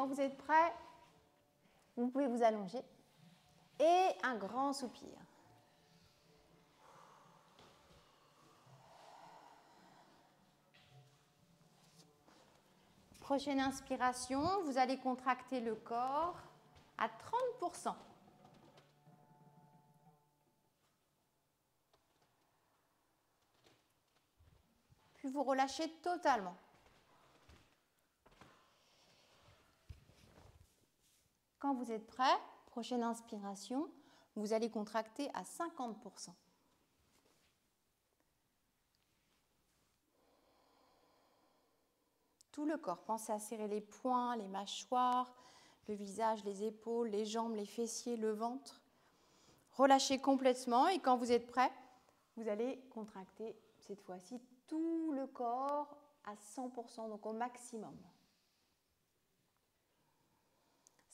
Quand vous êtes prêts, vous pouvez vous allonger. Et un grand soupir. Prochaine inspiration, vous allez contracter le corps à 30%. Puis vous relâchez totalement. Quand vous êtes prêt, prochaine inspiration, vous allez contracter à 50%. Tout le corps, pensez à serrer les poings, les mâchoires, le visage, les épaules, les jambes, les fessiers, le ventre. Relâchez complètement et quand vous êtes prêt, vous allez contracter cette fois-ci tout le corps à 100%, donc au maximum.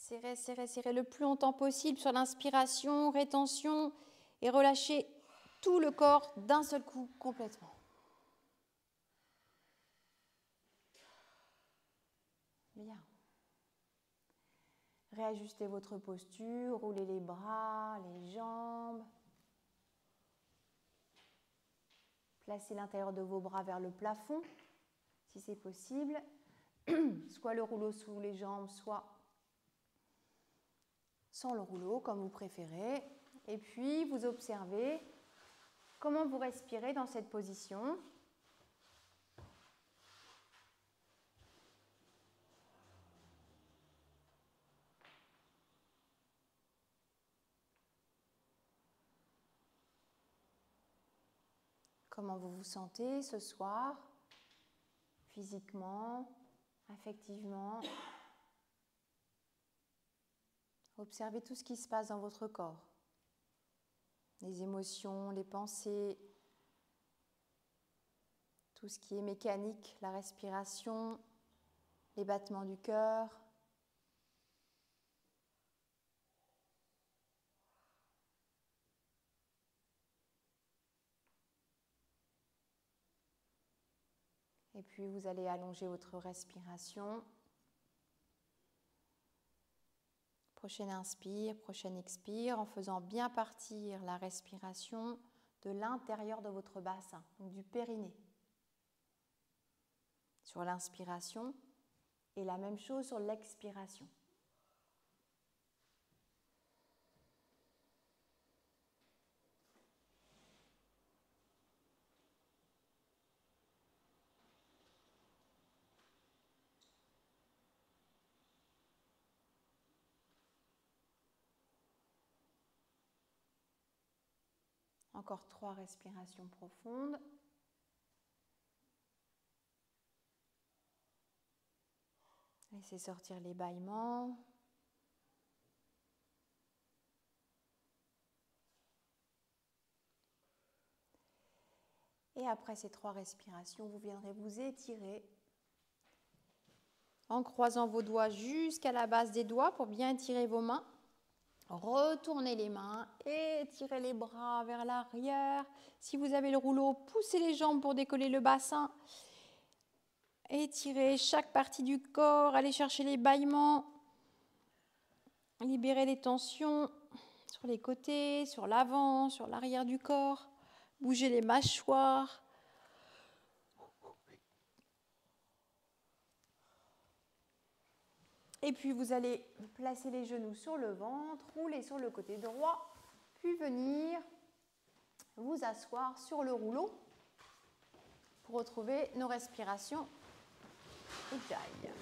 Serrez, serrez, serrez le plus longtemps possible sur l'inspiration, rétention et relâchez tout le corps d'un seul coup complètement. Bien. Réajustez votre posture, roulez les bras, les jambes. Placez l'intérieur de vos bras vers le plafond, si c'est possible. Soit le rouleau sous les jambes, soit sans le rouleau, comme vous préférez. Et puis, vous observez comment vous respirez dans cette position. Comment vous vous sentez ce soir, physiquement, affectivement. Observez tout ce qui se passe dans votre corps. Les émotions, les pensées, tout ce qui est mécanique, la respiration, les battements du cœur. Et puis vous allez allonger votre respiration. Prochaine inspire, prochaine expire, en faisant bien partir la respiration de l'intérieur de votre bassin, donc du périnée. Sur l'inspiration et la même chose sur l'expiration. Encore 3 respirations profondes. Laissez sortir les bâillements. Et après ces 3 respirations, vous viendrez vous étirer en croisant vos doigts jusqu'à la base des doigts pour bien étirer vos mains. Retournez les mains, étirez les bras vers l'arrière. Si vous avez le rouleau, poussez les jambes pour décoller le bassin. Étirez chaque partie du corps, allez chercher les bâillements. Libérez les tensions sur les côtés, sur l'avant, sur l'arrière du corps. Bougez les mâchoires. Et puis vous allez placer les genoux sur le ventre, rouler sur le côté droit, puis venir vous asseoir sur le rouleau pour retrouver nos respirations Ujjayi.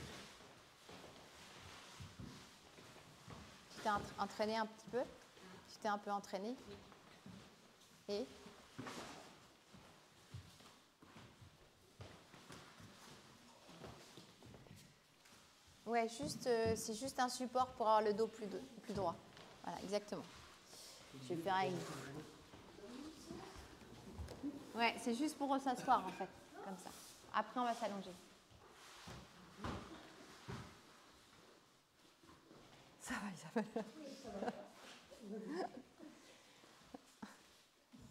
Tu t'es entraîné un petit peu? Tu t'es un peu entraîné? Et ouais, c'est juste un support pour avoir le dos plus droit. Voilà, exactement. Je vais faire avec vous. Ouais, c'est juste pour s'asseoir en fait, comme ça. Après, on va s'allonger. Ça va, Isabelle.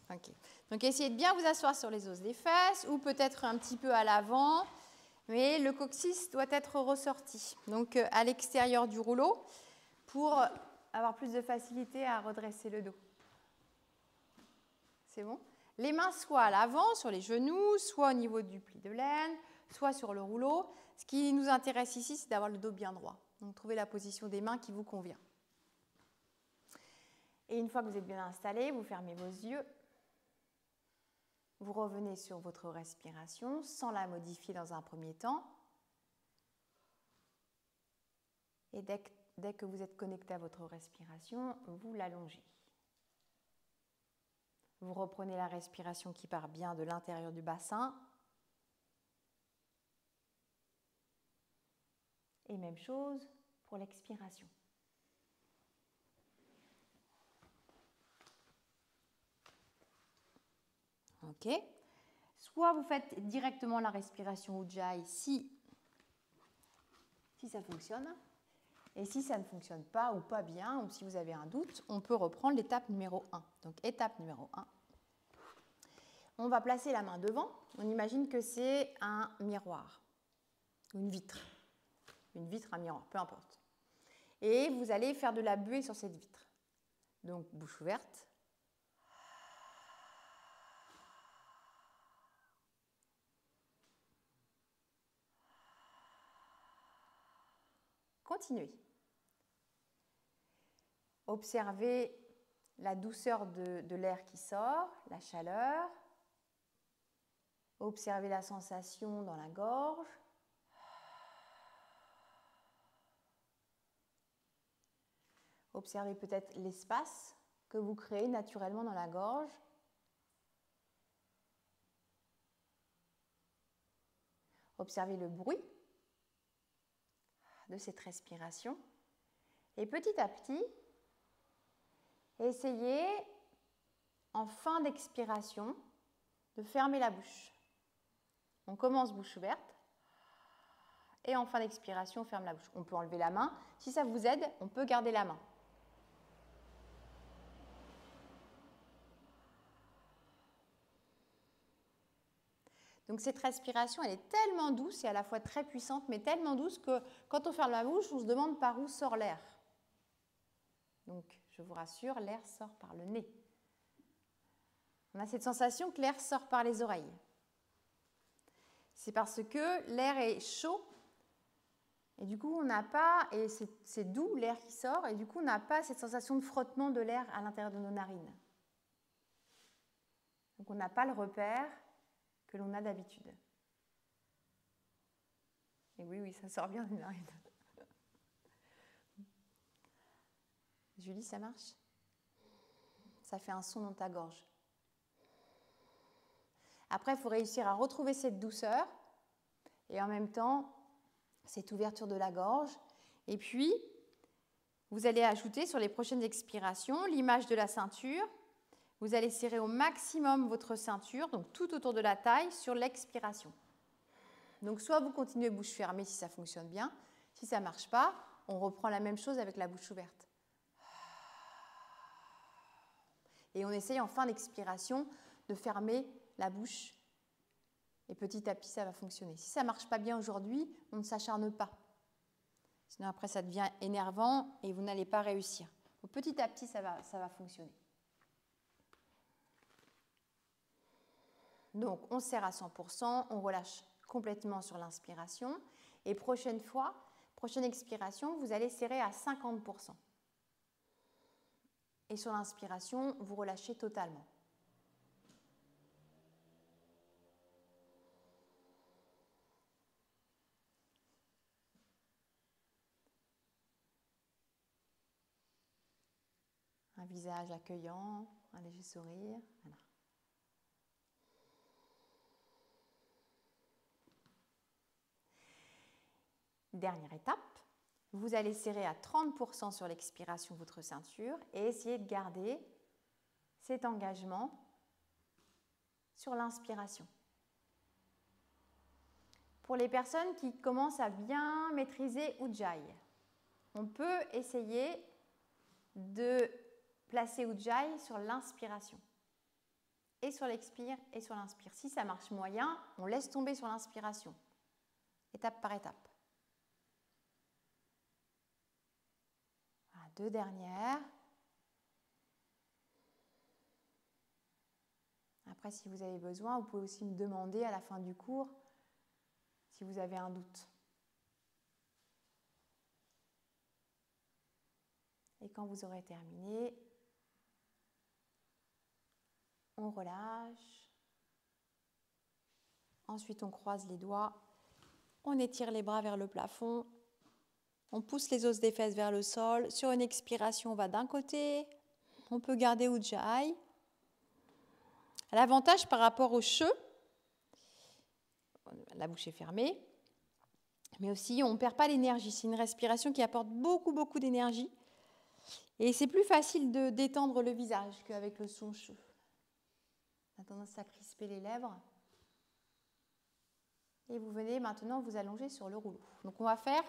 Ok. Donc, essayez de bien vous asseoir sur les os des fesses ou peut-être un petit peu à l'avant. mais le coccyx doit être ressorti, donc à l'extérieur du rouleau, pour avoir plus de facilité à redresser le dos. C'est bon? Les mains soit à l'avant, sur les genoux, soit au niveau du pli de laine, soit sur le rouleau. Ce qui nous intéresse ici, c'est d'avoir le dos bien droit. Donc, trouvez la position des mains qui vous convient. Et une fois que vous êtes bien installé, vous fermez vos yeux. Vous revenez sur votre respiration sans la modifier dans un premier temps. Et dès que vous êtes connecté à votre respiration, vous l'allongez. Vous reprenez la respiration qui part bien de l'intérieur du bassin. Et même chose pour l'expiration. Ok. Soit vous faites directement la respiration Ujjayi si ça fonctionne. Et si ça ne fonctionne pas ou pas bien, ou si vous avez un doute, on peut reprendre l'étape numéro 1. Donc étape numéro 1. On va placer la main devant. On imagine que c'est un miroir, une vitre. Une vitre, un miroir, peu importe. Et vous allez faire de la buée sur cette vitre. Donc bouche ouverte. Continuez. Observez la douceur de l'air qui sort, la chaleur. Observez la sensation dans la gorge. Observez peut-être l'espace que vous créez naturellement dans la gorge. Observez le bruit de cette respiration. Et petit à petit, essayez, en fin d'expiration, de fermer la bouche. On commence bouche ouverte et en fin d'expiration, on ferme la bouche. On peut enlever la main. Si ça vous aide, on peut garder la main. Donc cette respiration, elle est tellement douce et à la fois très puissante, mais tellement douce que quand on ferme la bouche, on se demande par où sort l'air. Donc je vous rassure, l'air sort par le nez. On a cette sensation que l'air sort par les oreilles. C'est parce que l'air est chaud et du coup on n'a pas, et c'est doux l'air qui sort, et du coup on n'a pas cette sensation de frottement de l'air à l'intérieur de nos narines. Donc on n'a pas le repère que l'on a d'habitude. Et oui, ça sort bien des narines. Julie, ça marche? Ça fait un son dans ta gorge. Après, il faut réussir à retrouver cette douceur et en même temps, cette ouverture de la gorge. Et puis, vous allez ajouter sur les prochaines expirations l'image de la ceinture. Vous allez serrer au maximum votre ceinture, donc tout autour de la taille, sur l'expiration. Donc, soit vous continuez bouche fermée si ça fonctionne bien. Si ça ne marche pas, on reprend la même chose avec la bouche ouverte. Et on essaye en fin d'expiration de fermer la bouche. Et petit à petit, ça va fonctionner. Si ça ne marche pas bien aujourd'hui, on ne s'acharne pas. Sinon, après, ça devient énervant et vous n'allez pas réussir. Donc, petit à petit, ça va fonctionner. Donc, on serre à 100%, on relâche complètement sur l'inspiration. Et prochaine expiration, vous allez serrer à 50%. Et sur l'inspiration, vous relâchez totalement. Un visage accueillant, un léger sourire. Voilà. Dernière étape, vous allez serrer à 30% sur l'expiration votre ceinture et essayer de garder cet engagement sur l'inspiration. Pour les personnes qui commencent à bien maîtriser Ujjayi, on peut essayer de placer Ujjayi sur l'inspiration. Et sur l'expire et sur l'inspire. Si ça marche moyen, on laisse tomber sur l'inspiration. étape par étape. Voilà, 2 dernières. Après, si vous avez besoin, vous pouvez aussi me demander à la fin du cours si vous avez un doute. Et quand vous aurez terminé, on relâche. Ensuite, on croise les doigts. On étire les bras vers le plafond. On pousse les os des fesses vers le sol. Sur une expiration, on va d'un côté. On peut garder Ujjayi. L'avantage par rapport au che, la bouche est fermée, mais aussi on ne perd pas l'énergie. C'est une respiration qui apporte beaucoup d'énergie. Et c'est plus facile de détendre le visage qu'avec le son che. On a tendance à crisper les lèvres. Et vous venez maintenant vous allonger sur le rouleau. Donc on va faire,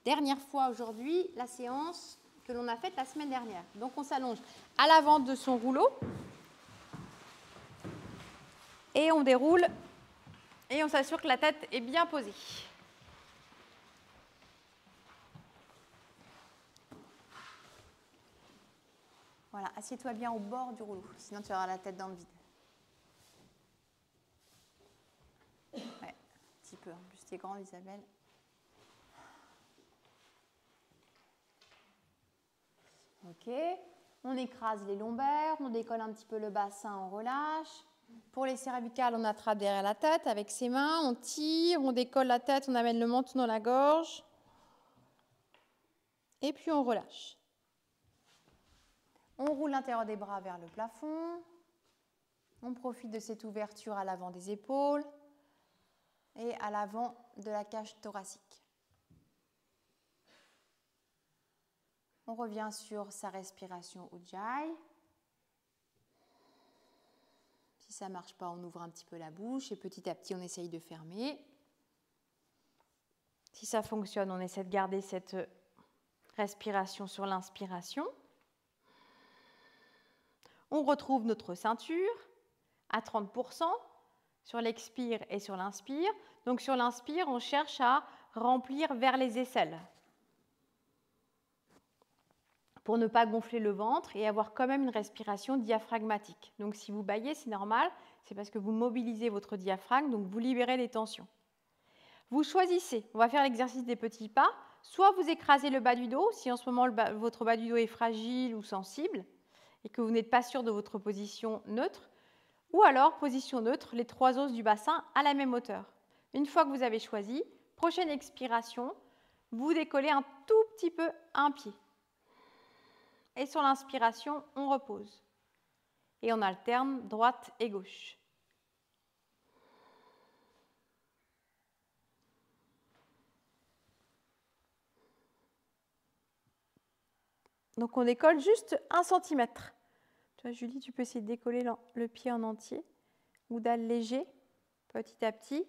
dernière fois aujourd'hui, la séance que l'on a faite la semaine dernière. Donc on s'allonge à l'avant de son rouleau. Et on déroule et on s'assure que la tête est bien posée. Voilà, assieds-toi bien au bord du rouleau, sinon tu auras la tête dans le vide. Ouais, un petit peu, en plus tu es grande Isabelle. Ok, on écrase les lombaires, on décolle un petit peu le bassin, on relâche. Pour les cervicales, on attrape derrière la tête avec ses mains, on tire, on décolle la tête, on amène le menton dans la gorge. Et puis on relâche. On roule l'intérieur des bras vers le plafond. On profite de cette ouverture à l'avant des épaules et à l'avant de la cage thoracique. On revient sur sa respiration Ujjayi. Si ça ne marche pas, on ouvre un petit peu la bouche et petit à petit, on essaye de fermer. Si ça fonctionne, on essaie de garder cette respiration sur l'inspiration. On retrouve notre ceinture à 30% sur l'expire et sur l'inspire. Donc sur l'inspire, on cherche à remplir vers les aisselles pour ne pas gonfler le ventre et avoir quand même une respiration diaphragmatique. Donc si vous bâillez, c'est normal, c'est parce que vous mobilisez votre diaphragme, donc vous libérez les tensions. Vous choisissez, on va faire l'exercice des petits pas, soit vous écrasez le bas du dos, si en ce moment votre bas du dos est fragile ou sensible et que vous n'êtes pas sûr de votre position neutre, ou alors position neutre, les 3 os du bassin à la même hauteur. Une fois que vous avez choisi, prochaine expiration, vous décollez un tout petit peu un pied. Et sur l'inspiration, on repose. Et on alterne droite et gauche. Donc on décolle juste 1 cm. Tu vois, Julie, tu peux essayer de décoller le pied en entier ou d'alléger petit à petit.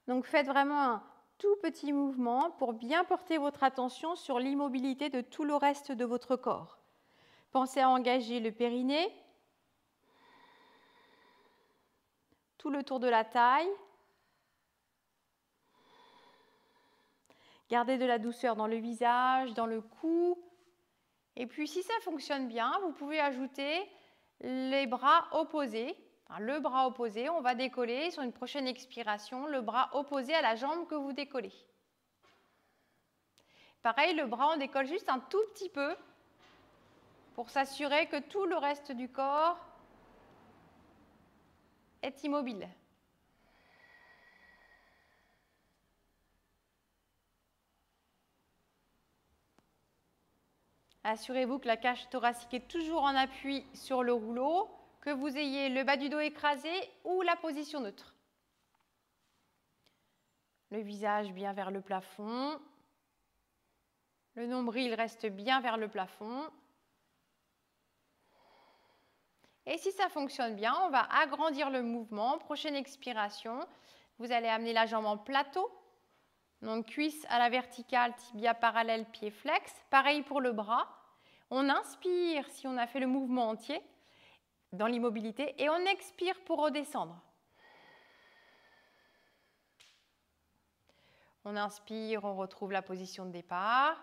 Donc faites vraiment un tout petit mouvement pour bien porter votre attention sur l'immobilité de tout le reste de votre corps. Pensez à engager le périnée, tout le tour de la taille. Gardez de la douceur dans le visage, dans le cou. Et puis si ça fonctionne bien, vous pouvez ajouter les bras opposés. Enfin, le bras opposé, on va décoller sur une prochaine expiration, le bras opposé à la jambe que vous décollez. Pareil, le bras, on décolle juste un tout petit peu pour s'assurer que tout le reste du corps est immobile. Assurez-vous que la cage thoracique est toujours en appui sur le rouleau, que vous ayez le bas du dos écrasé ou la position neutre. Le visage bien vers le plafond. Le nombril reste bien vers le plafond. Et si ça fonctionne bien, on va agrandir le mouvement. Prochaine expiration, vous allez amener la jambe en plateau. Donc cuisse à la verticale, tibia parallèle, pied flex. Pareil pour le bras. On inspire si on a fait le mouvement entier. dans l'immobilité et on expire pour redescendre. On inspire, on retrouve la position de départ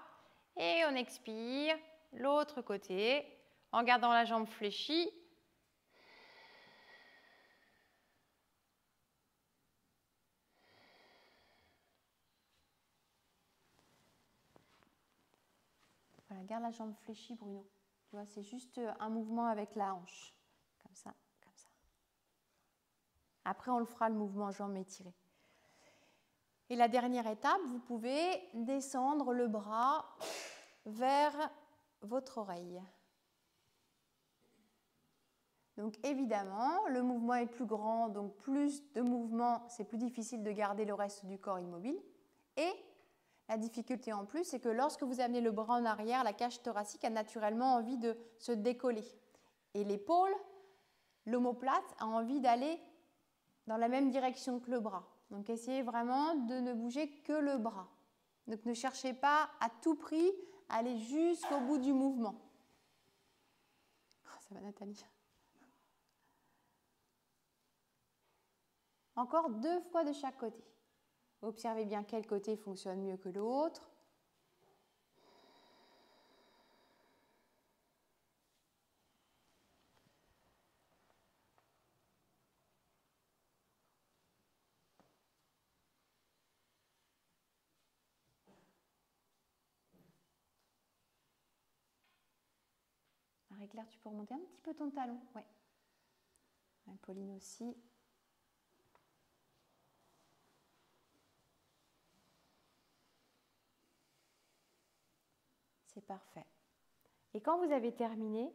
et on expire l'autre côté en gardant la jambe fléchie. Voilà, garde la jambe fléchie, Bruno. Tu vois, c'est juste un mouvement avec la hanche. Comme ça, comme ça. Après, on le fera le mouvement jambe étirée. Et la dernière étape, vous pouvez descendre le bras vers votre oreille. Donc évidemment, le mouvement est plus grand, donc plus de mouvement, c'est plus difficile de garder le reste du corps immobile. Et la difficulté en plus, c'est que lorsque vous amenez le bras en arrière, la cage thoracique a naturellement envie de se décoller. Et l'épaule, l'omoplate, a envie d'aller dans la même direction que le bras. Donc essayez vraiment de ne bouger que le bras. Donc ne cherchez pas à tout prix à aller jusqu'au bout du mouvement. Oh, ça va Nathalie. Encore 2 fois de chaque côté. Observez bien quel côté fonctionne mieux que l'autre. Marie-Claire, tu peux remonter un petit peu ton talon? Oui. Pauline aussi. C'est parfait. Et quand vous avez terminé,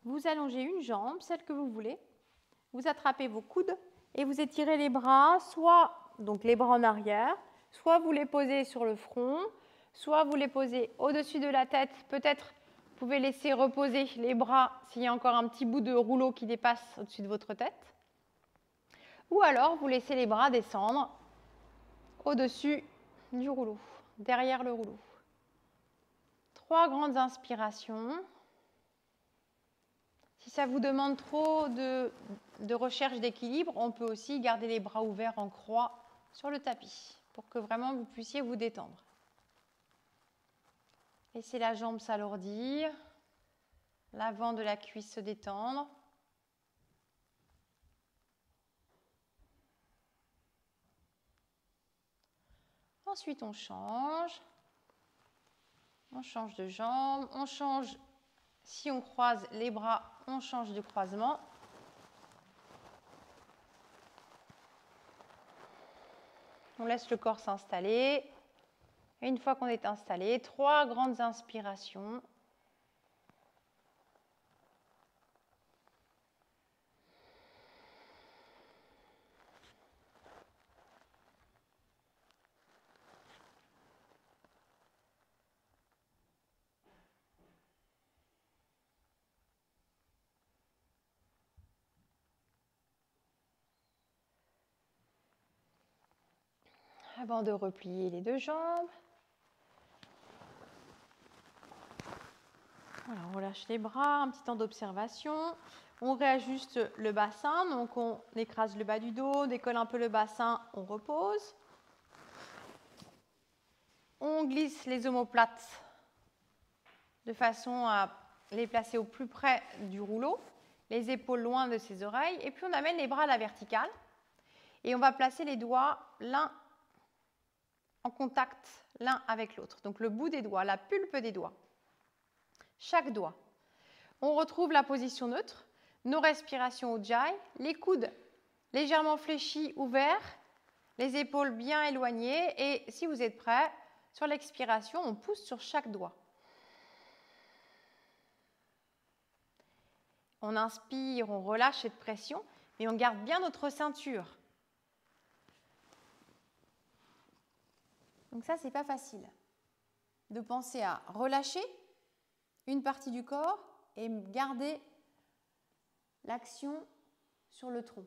vous allongez une jambe, celle que vous voulez. Vous attrapez vos coudes et vous étirez les bras, soit donc les bras en arrière, soit vous les posez sur le front, soit vous les posez au-dessus de la tête. Peut-être vous pouvez laisser reposer les bras s'il y a encore un petit bout de rouleau qui dépasse au-dessus de votre tête. Ou alors vous laissez les bras descendre au-dessus du rouleau, derrière le rouleau. 3 grandes inspirations. Si ça vous demande trop de recherche d'équilibre, on peut aussi garder les bras ouverts en croix sur le tapis pour que vraiment vous puissiez vous détendre. Laissez la jambe s'alourdir, l'avant de la cuisse se détendre. Ensuite, on change de jambe, on change, si on croise les bras, on change de croisement. On laisse le corps s'installer. Et une fois qu'on est installé, 3 grandes inspirations. Avant de replier les 2 jambes. Voilà, on relâche les bras, un petit temps d'observation. On réajuste le bassin, donc on écrase le bas du dos, on décolle un peu le bassin, on repose. On glisse les omoplates de façon à les placer au plus près du rouleau, les épaules loin de ses oreilles, et puis on amène les bras à la verticale et on va placer les doigts l'un en contact l'un avec l'autre. Donc le bout des doigts, la pulpe des doigts, chaque doigt. On retrouve la position neutre, nos respirations au ujjayi, les coudes légèrement fléchis, ouverts, les épaules bien éloignées et si vous êtes prêts, sur l'expiration, on pousse sur chaque doigt. On inspire, on relâche cette pression, mais on garde bien notre ceinture. Donc ça, c'est pas facile de penser à relâcher une partie du corps et garder l'action sur le tronc.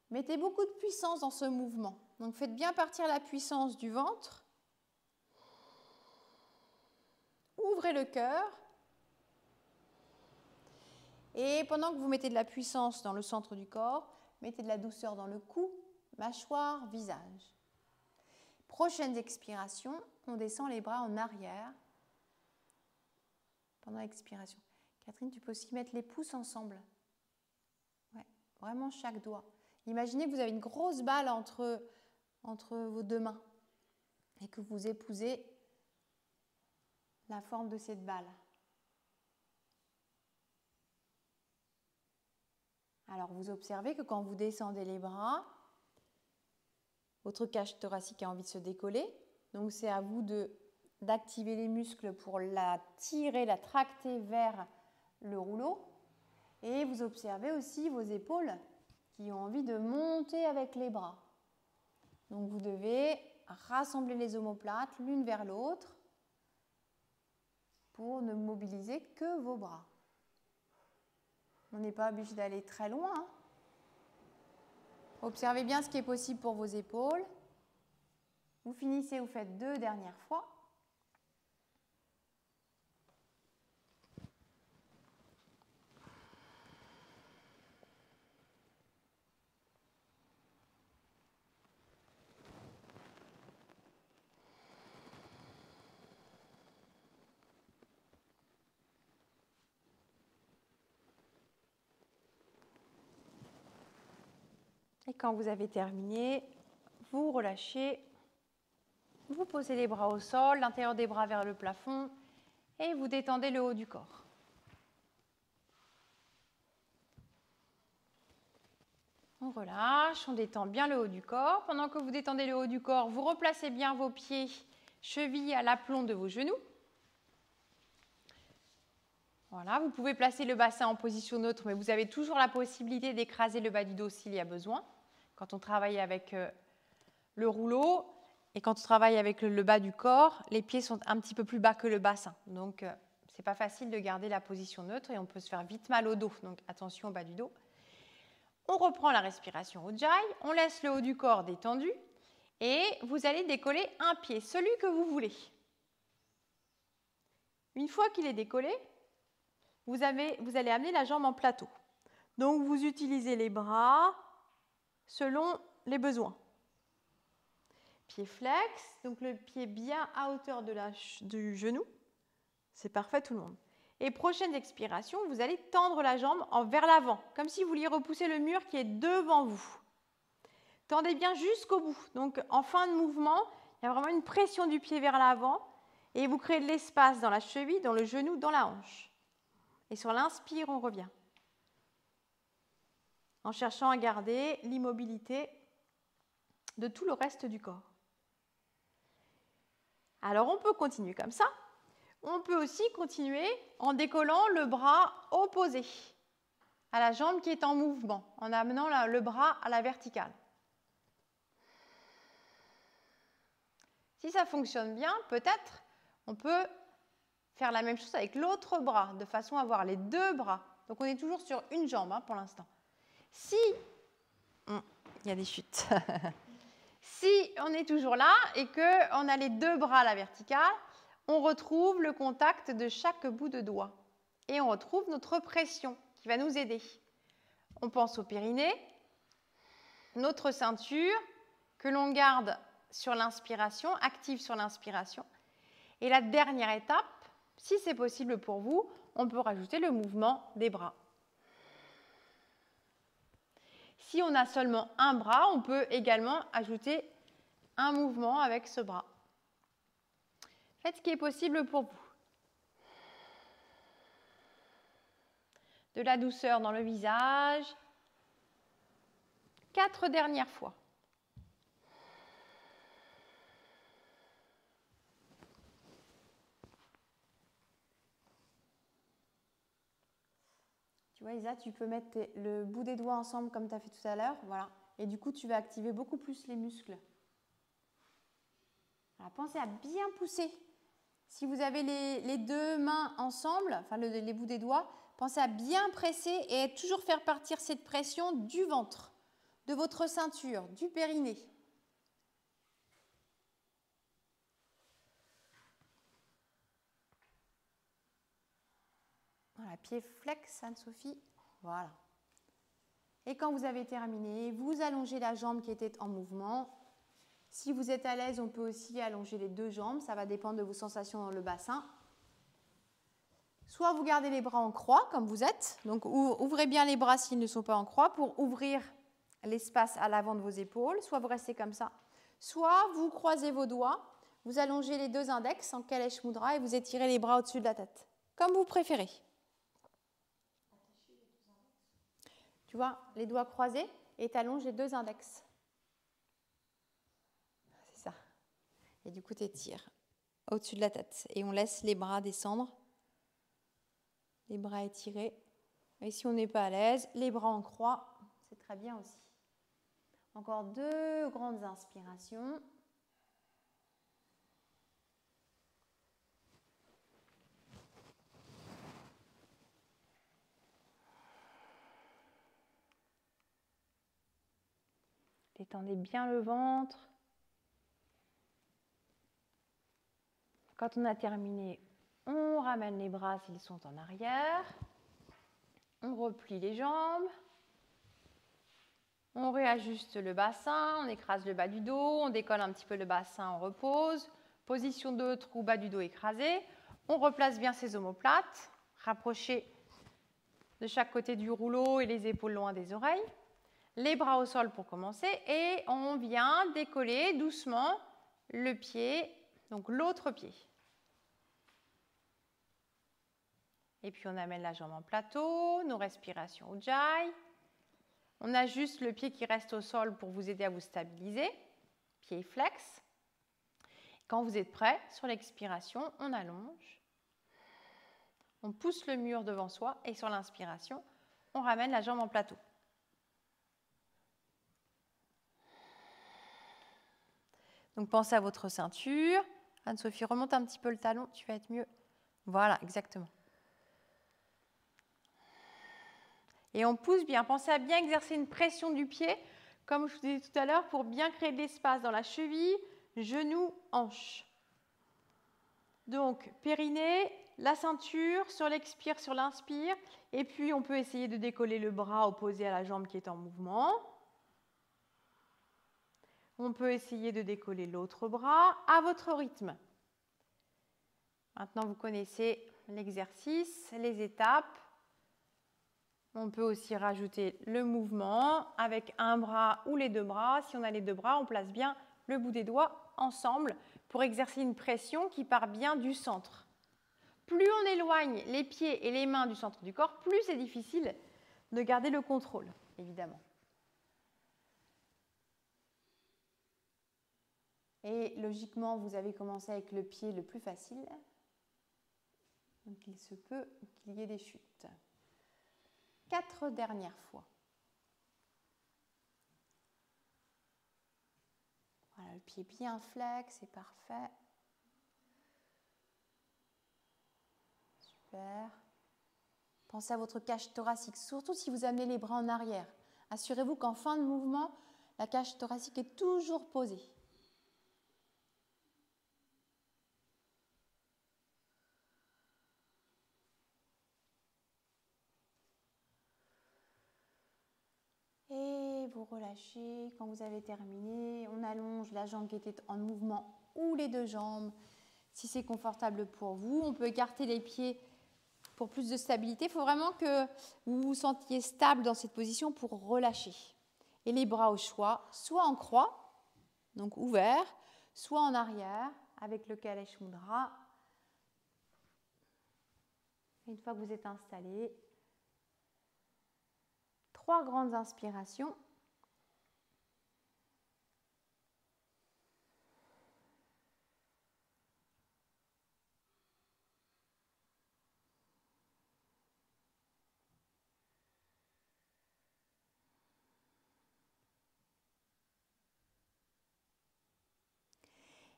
Mettez beaucoup de puissance dans ce mouvement. Donc faites bien partir la puissance du ventre. ouvrez le cœur. Et pendant que vous mettez de la puissance dans le centre du corps, mettez de la douceur dans le cou, mâchoire, visage. Prochaine expiration, on descend les bras en arrière pendant l'expiration. Catherine, tu peux aussi mettre les pouces ensemble. Ouais, vraiment chaque doigt. Imaginez que vous avez une grosse balle entre vos deux mains et que vous épousez la forme de cette balle. Alors, vous observez que quand vous descendez les bras, votre cage thoracique a envie de se décoller. Donc, c'est à vous d'activer les muscles pour la tirer, la tracter vers le rouleau. Et vous observez aussi vos épaules qui ont envie de monter avec les bras. Donc, vous devez rassembler les omoplates l'une vers l'autre pour ne mobiliser que vos bras. On n'est pas obligé d'aller très loin. Observez bien ce qui est possible pour vos épaules. Vous finissez, vous faites 2 dernières fois. Et quand vous avez terminé, vous relâchez, vous posez les bras au sol, l'intérieur des bras vers le plafond et vous détendez le haut du corps. On relâche, on détend bien le haut du corps. Pendant que vous détendez le haut du corps, vous replacez bien vos pieds, chevilles à l'aplomb de vos genoux. Voilà, vous pouvez placer le bassin en position neutre, mais vous avez toujours la possibilité d'écraser le bas du dos s'il y a besoin. Quand on travaille avec le rouleau et quand on travaille avec le bas du corps, les pieds sont un petit peu plus bas que le bassin. Donc, ce n'est pas facile de garder la position neutre et on peut se faire vite mal au dos. Donc, attention au bas du dos. On reprend la respiration Ujjayi, on laisse le haut du corps détendu et vous allez décoller un pied, celui que vous voulez. Une fois qu'il est décollé, vous allez amener la jambe en plateau. Donc, vous utilisez les bras selon les besoins. Pied flex, donc le pied bien à hauteur du genou. C'est parfait tout le monde. Et prochaine expiration, vous allez tendre la jambe vers l'avant, comme si vous vouliez repousser le mur qui est devant vous. Tendez bien jusqu'au bout. Donc en fin de mouvement, il y a vraiment une pression du pied vers l'avant et vous créez de l'espace dans la cheville, dans le genou, dans la hanche. Et sur l'inspire, on revient. En cherchant à garder l'immobilité de tout le reste du corps. Alors, on peut continuer comme ça. On peut aussi continuer en décollant le bras opposé à la jambe qui est en mouvement, en amenant le bras à la verticale. Si ça fonctionne bien, peut-être on peut faire la même chose avec l'autre bras, de façon à avoir les deux bras. Donc, on est toujours sur une jambe pour l'instant. Si, il y a des chutes. Si on est toujours là et qu'on a les deux bras à la verticale, on retrouve le contact de chaque bout de doigt. Et on retrouve notre pression qui va nous aider. On pense au périnée, notre ceinture que l'on garde sur l'inspiration, active sur l'inspiration. Et la dernière étape, si c'est possible pour vous, on peut rajouter le mouvement des bras. Si on a seulement un bras, on peut également ajouter un mouvement avec ce bras. Faites ce qui est possible pour vous. De la douceur dans le visage. 4 dernières fois. Tu vois, Isa, tu peux mettre le bout des doigts ensemble comme tu as fait tout à l'heure. Voilà. Et du coup, tu vas activer beaucoup plus les muscles. Alors, pensez à bien pousser. Si vous avez les deux mains ensemble, enfin les bouts des doigts, pensez à bien presser et toujours faire partir cette pression du ventre, de votre ceinture, du périnée. Voilà, pied flex, Anne-Sophie. Voilà. Et quand vous avez terminé, vous allongez la jambe qui était en mouvement. Si vous êtes à l'aise, on peut aussi allonger les deux jambes. Ça va dépendre de vos sensations dans le bassin. Soit vous gardez les bras en croix, comme vous êtes. Donc, ouvrez bien les bras s'ils ne sont pas en croix pour ouvrir l'espace à l'avant de vos épaules. Soit vous restez comme ça. Soit vous croisez vos doigts, vous allongez les deux index en Kalesh Mudra et vous étirez les bras au-dessus de la tête. Comme vous préférez. Tu vois, les doigts croisés et tu allonges les deux index. C'est ça. Et du coup, tu étires au-dessus de la tête. Et on laisse les bras descendre. Les bras étirés. Et si on n'est pas à l'aise, les bras en croix, c'est très bien aussi. Encore deux grandes inspirations. Détendez bien le ventre. Quand on a terminé, on ramène les bras s'ils sont en arrière. On replie les jambes. On réajuste le bassin, on écrase le bas du dos, on décolle un petit peu le bassin, on repose. Position neutre ou bas du dos écrasé. On replace bien ses omoplates, rapprochez de chaque côté du rouleau et les épaules loin des oreilles. Les bras au sol pour commencer et on vient décoller doucement le pied, donc l'autre pied. Et puis on amène la jambe en plateau, nos respirations Ujjayi. On ajuste le pied qui reste au sol pour vous aider à vous stabiliser. Pied flex. Quand vous êtes prêt, sur l'expiration, on allonge. On pousse le mur devant soi et sur l'inspiration, on ramène la jambe en plateau. Donc pensez à votre ceinture. Anne-Sophie, remonte un petit peu le talon, tu vas être mieux. Voilà, exactement. Et on pousse bien. Pensez à bien exercer une pression du pied, comme je vous disais tout à l'heure, pour bien créer de l'espace dans la cheville, genou, hanche. Donc, périnée, la ceinture, sur l'expire, sur l'inspire. Et puis, on peut essayer de décoller le bras opposé à la jambe qui est en mouvement. On peut essayer de décoller l'autre bras à votre rythme. Maintenant, vous connaissez l'exercice, les étapes. On peut aussi rajouter le mouvement avec un bras ou les deux bras. Si on a les deux bras, on place bien le bout des doigts ensemble pour exercer une pression qui part bien du centre. Plus on éloigne les pieds et les mains du centre du corps, plus c'est difficile de garder le contrôle, évidemment. Et logiquement, vous avez commencé avec le pied le plus facile. Donc il se peut qu'il y ait des chutes. 4 dernières fois. Voilà, le pied bien flex, c'est parfait. Super. Pensez à votre cage thoracique, surtout si vous amenez les bras en arrière. Assurez-vous qu'en fin de mouvement, la cage thoracique est toujours posée. Et vous relâchez. Quand vous avez terminé, on allonge la jambe qui était en mouvement ou les deux jambes. Si c'est confortable pour vous, on peut écarter les pieds pour plus de stabilité. Il faut vraiment que vous vous sentiez stable dans cette position pour relâcher. Et les bras au choix, soit en croix, donc ouvert, soit en arrière avec le Kalesh Mudra. Une fois que vous êtes installé, 3 grandes inspirations.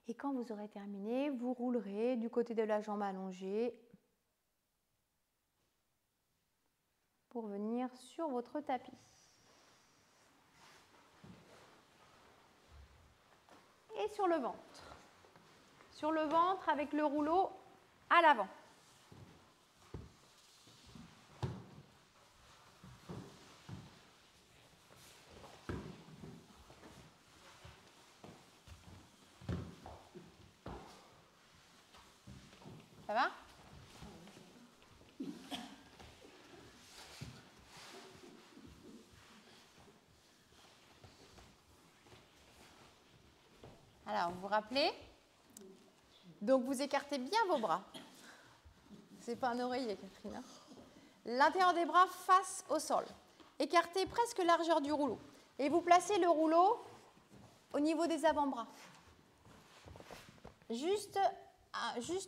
Et quand vous aurez terminé, vous roulerez du côté de la jambe allongée pour venir sur votre tapis. Et sur le ventre. Sur le ventre avec le rouleau à l'avant. Ça va? Alors, vous vous rappelez? Donc, vous écartez bien vos bras. C'est pas un oreiller, Catherine. Hein? L'intérieur des bras face au sol. Écartez presque largeur du rouleau. Et vous placez le rouleau au niveau des avant-bras. Juste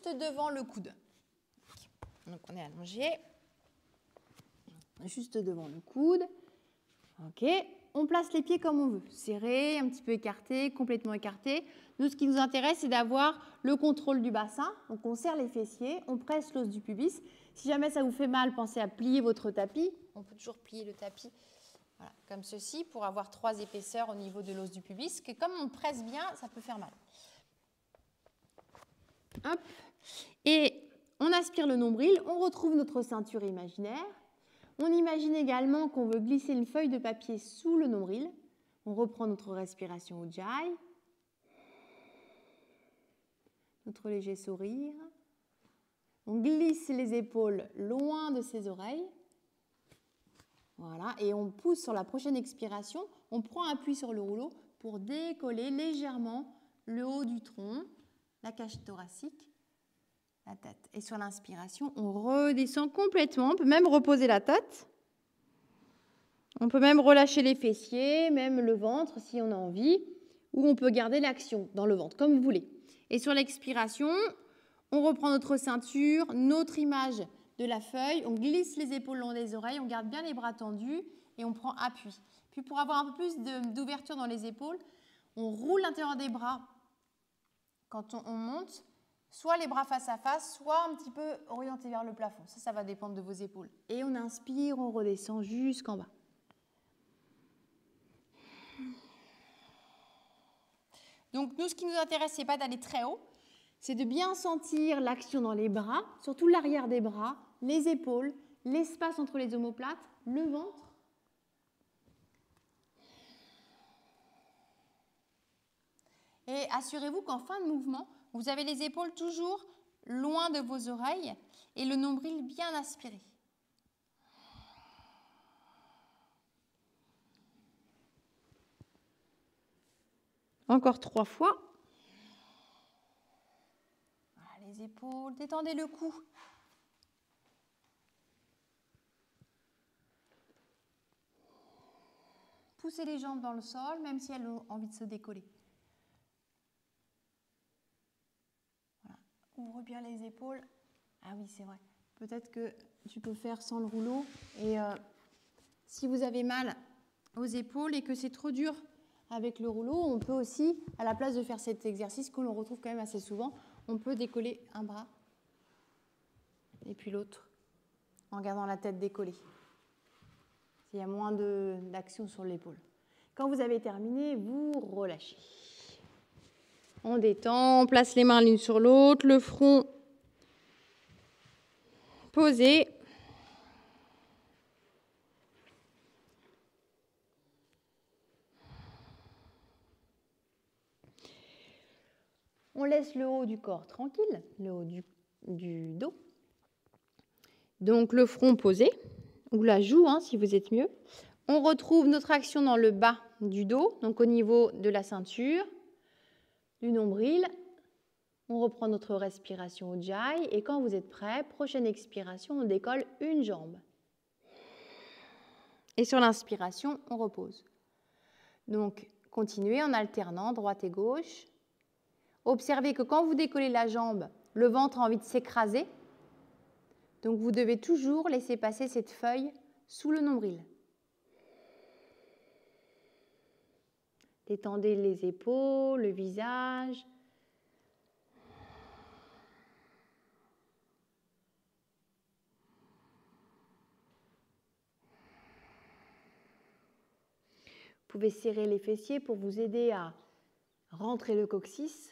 devant le coude. Donc, on est allongé. Juste devant le coude. OK. On place les pieds comme on veut. Serré, un petit peu écarté, complètement écarté. Nous, ce qui nous intéresse, c'est d'avoir le contrôle du bassin. Donc, on serre les fessiers, on presse l'os du pubis. Si jamais ça vous fait mal, pensez à plier votre tapis. On peut toujours plier le tapis voilà, comme ceci pour avoir 3 épaisseurs au niveau de l'os du pubis. Que comme on presse bien, ça peut faire mal. Hop. Et on aspire le nombril. On retrouve notre ceinture imaginaire. On imagine également qu'on veut glisser une feuille de papier sous le nombril. On reprend notre respiration Ujjayi. Notre léger sourire. On glisse les épaules loin de ses oreilles. Voilà, et on pousse sur la prochaine expiration. On prend appui sur le rouleau pour décoller légèrement le haut du tronc, la cage thoracique, la tête. Et sur l'inspiration, on redescend complètement. On peut même reposer la tête. On peut même relâcher les fessiers, même le ventre si on a envie. Ou on peut garder l'action dans le ventre, comme vous voulez. Et sur l'expiration, on reprend notre ceinture, notre image de la feuille. On glisse les épaules long des oreilles. On garde bien les bras tendus et on prend appui. Puis pour avoir un peu plus d'ouverture dans les épaules, on roule l'intérieur des bras quand on monte. Soit les bras face à face, soit un petit peu orientés vers le plafond. Ça va dépendre de vos épaules. Et on inspire, on redescend jusqu'en bas. Donc nous, ce qui nous intéresse, ce n'est pas d'aller très haut, c'est de bien sentir l'action dans les bras, surtout l'arrière des bras, les épaules, l'espace entre les omoplates, le ventre. Et assurez-vous qu'en fin de mouvement, vous avez les épaules toujours loin de vos oreilles et le nombril bien aspiré. Encore 3 fois. Voilà, les épaules, détendez le cou. Poussez les jambes dans le sol, même si elles ont envie de se décoller. Voilà. Ouvre bien les épaules. Ah oui, c'est vrai. Peut-être que tu peux faire sans le rouleau. Et si vous avez mal aux épaules et que c'est trop dur avec le rouleau, on peut aussi, à la place de faire cet exercice que l'on retrouve quand même assez souvent, on peut décoller un bras et puis l'autre en gardant la tête décollée. Il y a moins d'action sur l'épaule. Quand vous avez terminé, vous relâchez. On détend, on place les mains l'une sur l'autre, le front posé. On laisse le haut du corps tranquille, le haut du dos. Donc le front posé, ou la joue si vous êtes mieux. On retrouve notre action dans le bas du dos, donc au niveau de la ceinture, du nombril. On reprend notre respiration Ujjayi et quand vous êtes prêt, prochaine expiration, on décolle une jambe. Et sur l'inspiration, on repose. Donc continuez en alternant droite et gauche. Observez que quand vous décollez la jambe, le ventre a envie de s'écraser. Donc vous devez toujours laisser passer cette feuille sous le nombril. Détendez les épaules, le visage. Vous pouvez serrer les fessiers pour vous aider à rentrer le coccyx.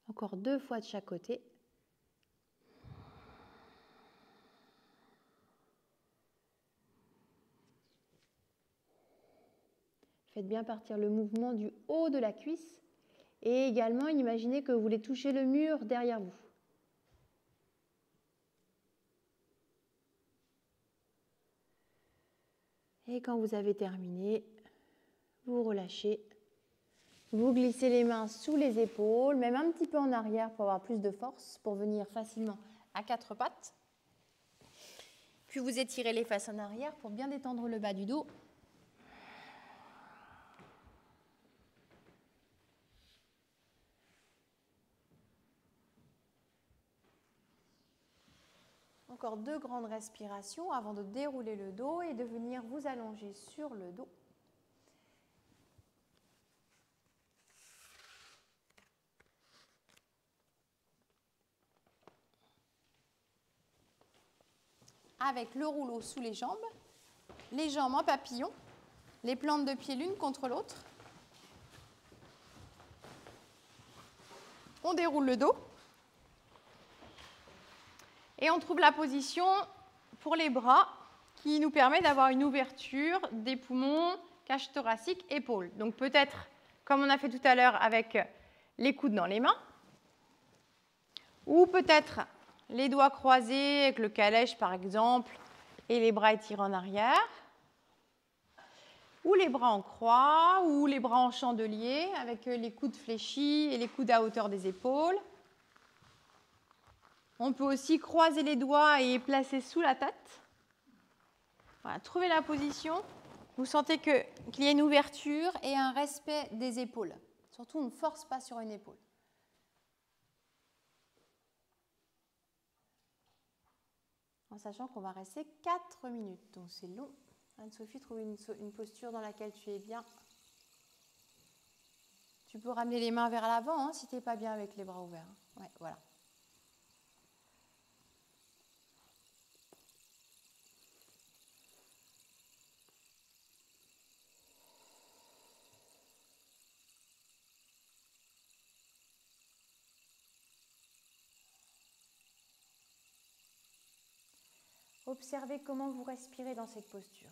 Encore 2 fois de chaque côté. Faites bien partir le mouvement du haut de la cuisse et également imaginez que vous voulez toucher le mur derrière vous. Et quand vous avez terminé, vous relâchez. Vous glissez les mains sous les épaules, même un petit peu en arrière pour avoir plus de force, pour venir facilement à quatre pattes. Puis vous étirez les fesses en arrière pour bien détendre le bas du dos. Encore 2 grandes respirations avant de dérouler le dos et de venir vous allonger sur le dos. Avec le rouleau sous les jambes en papillon, les plantes de pied l'une contre l'autre. On déroule le dos. Et on trouve la position pour les bras qui nous permet d'avoir une ouverture des poumons, cage thoracique, épaules. Donc peut-être, comme on a fait tout à l'heure avec les coudes dans les mains, ou peut-être les doigts croisés avec le calèche par exemple, et les bras étirés en arrière, ou les bras en croix, ou les bras en chandelier avec les coudes fléchis et les coudes à hauteur des épaules. On peut aussi croiser les doigts et placer sous la tête. Voilà, trouvez la position. Vous sentez qu'il y a une ouverture et un respect des épaules. Surtout, on ne force pas sur une épaule. En sachant qu'on va rester 4 minutes. Donc c'est long. Anne-Sophie, trouve une posture dans laquelle tu es bien. Tu peux ramener les mains vers l'avant si tu n'es pas bien avec les bras ouverts. Ouais, voilà. Observez comment vous respirez dans cette posture.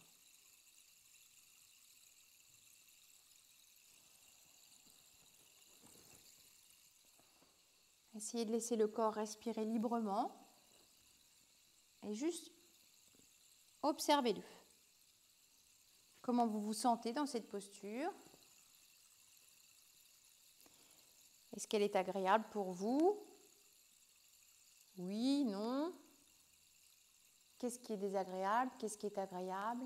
Essayez de laisser le corps respirer librement et juste observez-le. Comment vous vous sentez dans cette posture? Est-ce qu'elle est agréable pour vous? Oui, non? Qu'est-ce qui est désagréable? Qu'est-ce qui est agréable?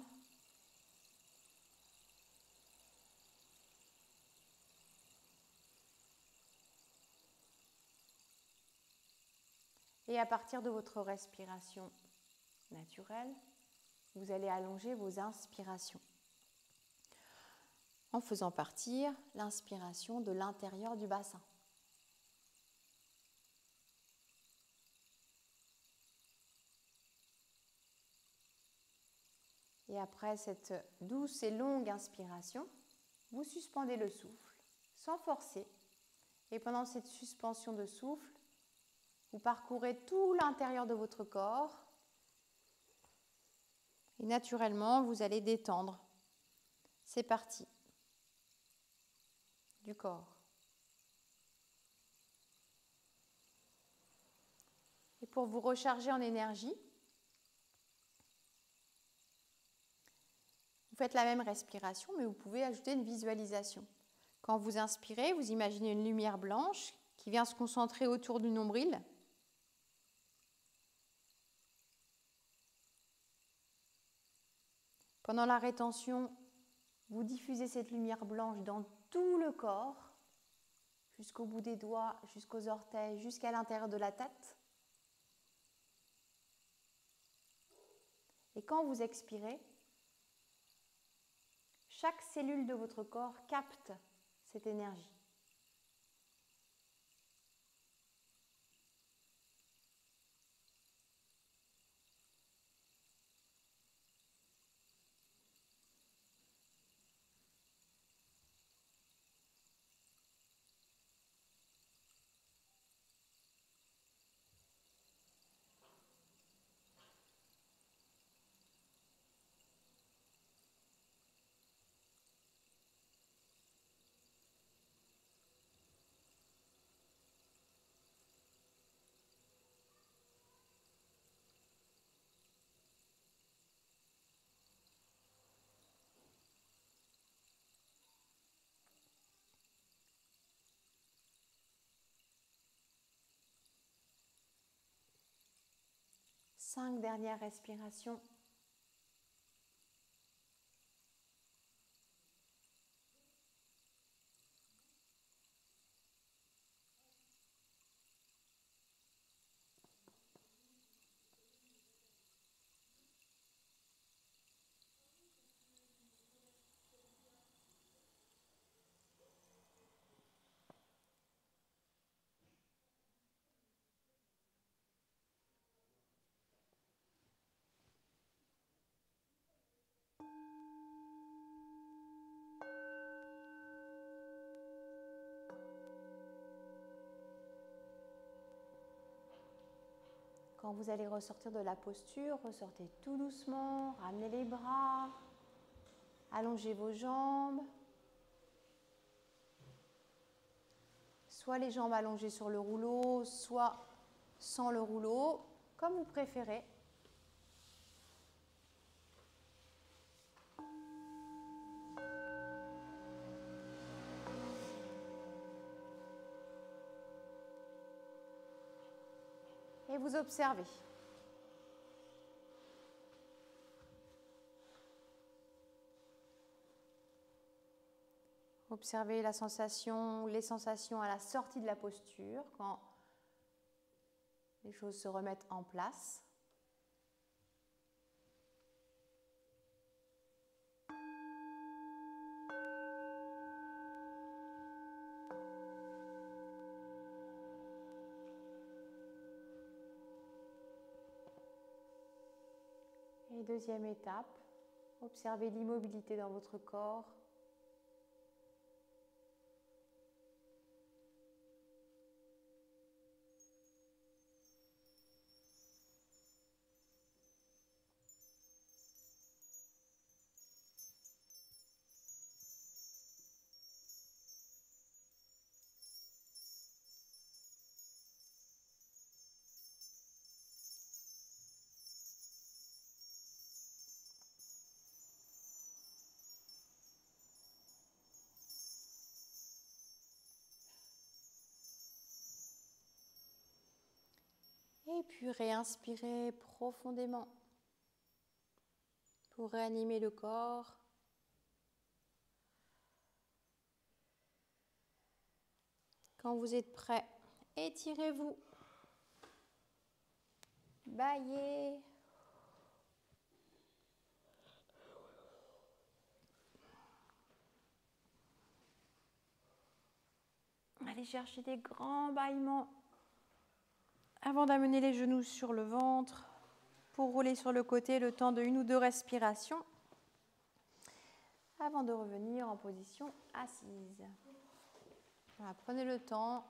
Et à partir de votre respiration naturelle, vous allez allonger vos inspirations en faisant partir l'inspiration de l'intérieur du bassin. Et après cette douce et longue inspiration, vous suspendez le souffle sans forcer. Et pendant cette suspension de souffle, vous parcourez tout l'intérieur de votre corps. Et naturellement, vous allez détendre ces parties du corps. Et pour vous recharger en énergie, vous faites la même respiration, mais vous pouvez ajouter une visualisation. Quand vous inspirez, vous imaginez une lumière blanche qui vient se concentrer autour du nombril. Pendant la rétention, vous diffusez cette lumière blanche dans tout le corps, jusqu'au bout des doigts, jusqu'aux orteils, jusqu'à l'intérieur de la tête. Et quand vous expirez, chaque cellule de votre corps capte cette énergie. 5 dernières respirations. Quand vous allez ressortir de la posture, ressortez tout doucement, ramenez les bras, allongez vos jambes. Soit les jambes allongées sur le rouleau, soit sans le rouleau, comme vous préférez. Et vous observez. Observez la sensation, les sensations à la sortie de la posture, quand les choses se remettent en place. Et deuxième étape, observez l'immobilité dans votre corps. Et puis réinspirez profondément pour réanimer le corps. Quand vous êtes prêt, étirez-vous. Bâillez. Allez chercher des grands bâillements avant d'amener les genoux sur le ventre pour rouler sur le côté le temps de 1 ou 2 respirations avant de revenir en position assise. Voilà, prenez le temps.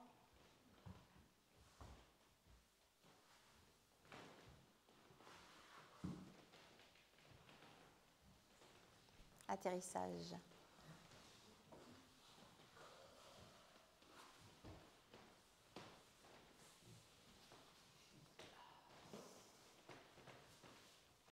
Atterrissage.